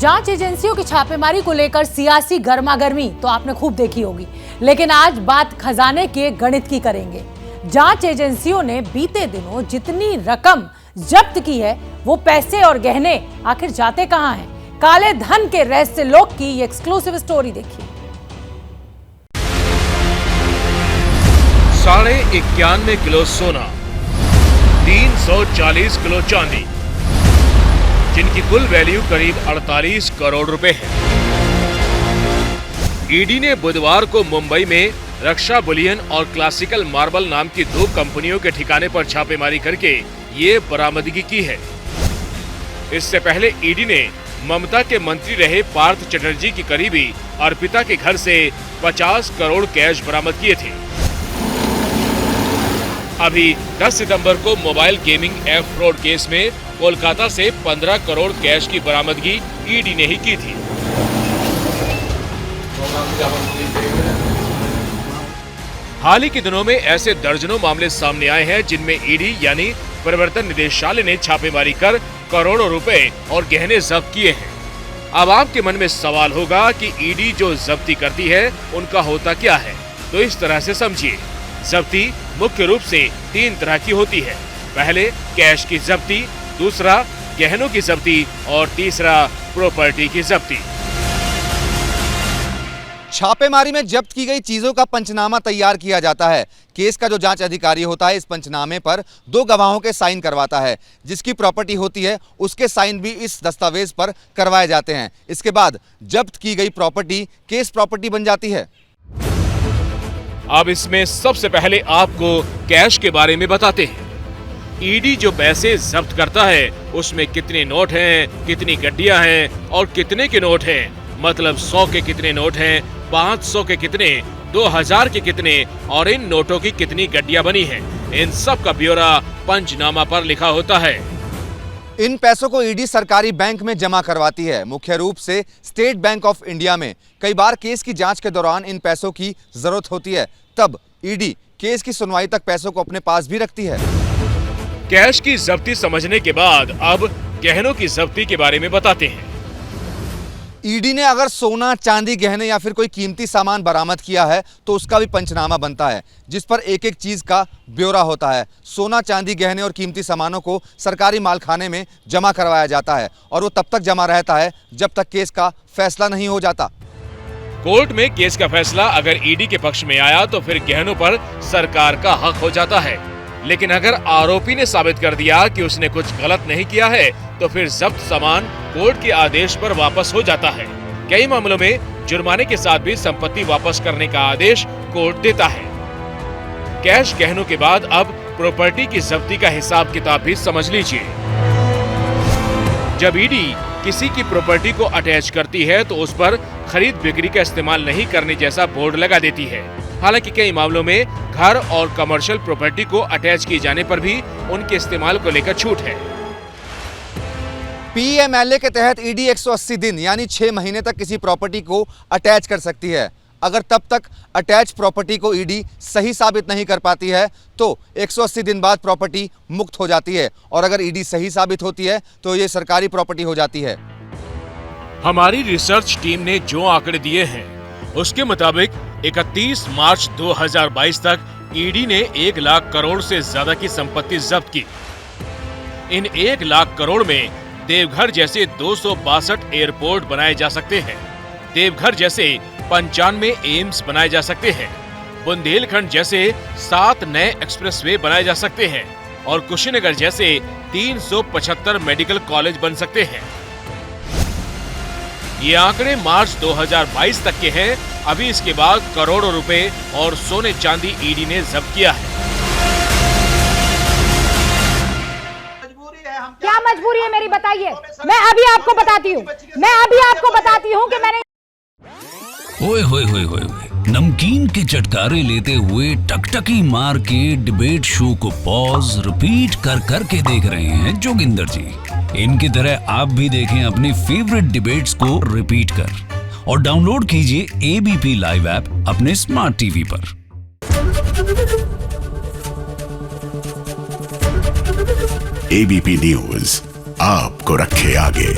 जांच एजेंसियों की छापेमारी को लेकर सियासी गर्मागर्मी तो आपने खूब देखी होगी, लेकिन आज बात खजाने के गणित की करेंगे। जांच एजेंसियों ने बीते दिनों जितनी रकम जब्त की है, वो पैसे और गहने आखिर जाते कहां हैं? काले धन के रहस्य लोक की ये एक्सक्लूसिव स्टोरी देखिए। 91 किलो सोना, 340 किलो चांदी, जिनकी कुल वैल्यू करीब 48 करोड़ रुपए है। ईडी ने बुधवार को मुंबई में रक्षा बुलियन और क्लासिकल मार्बल नाम की 2 कंपनियों के ठिकाने पर छापेमारी करके ये बरामदगी की है। इससे पहले ईडी ने ममता के मंत्री रहे पार्थ चटर्जी की करीबी अर्पिता के घर से 50 करोड़ कैश बरामद किए थे। अभी 10 सितंबर को mobile gaming app fraud case में कोलकाता से 15 करोड़ कैश की बरामदगी ईडी ने ही की थी। हाल ही के दिनों में ऐसे दर्जनों मामले सामने आए हैं जिनमें ईडी यानी प्रवर्तन निदेशालय ने छापेमारी कर करोड़ों रुपए और गहने जब्त किए हैं। अब आपके मन में सवाल होगा कि ईडी जो जब्ती करती है उनका होता क्या है, तो इस तरह से समझिए। जब्ती मुख्य रूप से 3 तरह की होती है। पहले कैश की जब्ती, दूसरा गहनों की जब्ती और तीसरा प्रॉपर्टी की जब्ती। छापेमारी में जब्त की गई चीजों का पंचनामा तैयार किया जाता है। केस का जो जांच अधिकारी होता है इस पंचनामे पर 2 गवाहों के साइन करवाता है। जिसकी प्रॉपर्टी होती है उसके साइन भी इस दस्तावेज पर करवाए जाते हैं। इसके बाद जब्त की गई प्रॉपर्टी केस प्रॉपर्टी बन जाती है। अब इसमें सबसे पहले आपको कैश के बारे में बताते हैं। ईडी जो पैसे जब्त करता है उसमें कितने नोट हैं, कितनी गड्डियां हैं और कितने के नोट हैं, मतलब 100 के कितने नोट हैं, 500 के कितने, 2000 के कितने और इन नोटों की कितनी गड्डियां बनी हैं, इन सब का ब्यौरा पंचनामा पर लिखा होता है। इन पैसों को ईडी सरकारी बैंक में जमा करवाती है, मुख्य रूप से स्टेट बैंक ऑफ इंडिया में। कई बार केस की जांच के दौरान इन पैसों की जरूरत होती है, तब ईडी केस की सुनवाई तक पैसों को अपने पास भी रखती है। कैश की जब्ती समझने के बाद अब गहनों की जब्ती के बारे में बताते हैं। ईडी ने अगर सोना, चांदी, गहने या फिर कोई कीमती सामान बरामद किया है तो उसका भी पंचनामा बनता है, जिस पर एक एक चीज का ब्यौरा होता है। सोना, चांदी, गहने और कीमती सामानों को सरकारी मालखाने में जमा करवाया जाता है और वो तब तक जमा रहता है जब तक केस का फैसला नहीं हो जाता। कोर्ट में केस का फैसला अगर ईडी के पक्ष में आया तो फिर गहनों पर सरकार का हक हो जाता है, लेकिन अगर आरोपी ने साबित कर दिया कि उसने कुछ गलत नहीं किया है तो फिर जब्त सामान कोर्ट के आदेश पर वापस हो जाता है। कई मामलों में जुर्माने के साथ भी संपत्ति वापस करने का आदेश कोर्ट देता है। कैश गहनों के बाद अब प्रॉपर्टी की जब्ती का हिसाब किताब भी समझ लीजिए। जब ईडी किसी की प्रॉपर्टी को अटैच करती है तो उस पर खरीद बिक्री का इस्तेमाल नहीं करने जैसा बोर्ड लगा देती है। हालांकि कई मामलों में घर और कमर्शियल प्रॉपर्टी को अटैच किए जाने पर भी उनके इस्तेमाल को लेकर छूट है। पीएमएलए के तहत ईडी 180 दिन यानी 6 महीने तक किसी प्रॉपर्टी को अटैच कर सकती है। अगर तब तक अटैच प्रॉपर्टी को ईडी सही साबित नहीं कर पाती है तो 180 दिन बाद प्रॉपर्टी मुक्त हो जाती है, और अगर ईडी सही साबित होती है तो ये सरकारी प्रॉपर्टी हो जाती है। हमारी रिसर्च टीम ने जो आंकड़े दिए हैं उसके मुताबिक 31 मार्च 2022 तक ईडी ने 1 लाख करोड़ से ज्यादा की संपत्ति जब्त की। इन 1 लाख करोड़ में देवघर जैसे 262 एयरपोर्ट बनाए जा सकते हैं, देवघर जैसे 95 एम्स बनाए जा सकते हैं, बुंदेलखंड जैसे 7 नए एक्सप्रेसवे बनाए जा सकते हैं और कुशीनगर जैसे 375 मेडिकल कॉलेज बन सकते हैं। ये आंकड़े मार्च 2022 तक के हैं। अभी इसके बाद करोड़ों रुपए और सोने चांदी ईडी ने जब्त किया है। क्या मजबूरी है मेरी, बताइए। मैं अभी आपको बताती हूँ कि मैंने ओए होए होए होए, नमकीन के चटकारे लेते हुए टकटकी मार के डिबेट शो को पॉज रिपीट कर कर के देख रहे हैं जोगिंदर जी। इनकी तरह आप भी देखें अपनी फेवरेट डिबेट्स को रिपीट कर और डाउनलोड कीजिए एबीपी लाइव ऐप अपने स्मार्ट टीवी पर। एबीपी न्यूज आपको रखे आगे।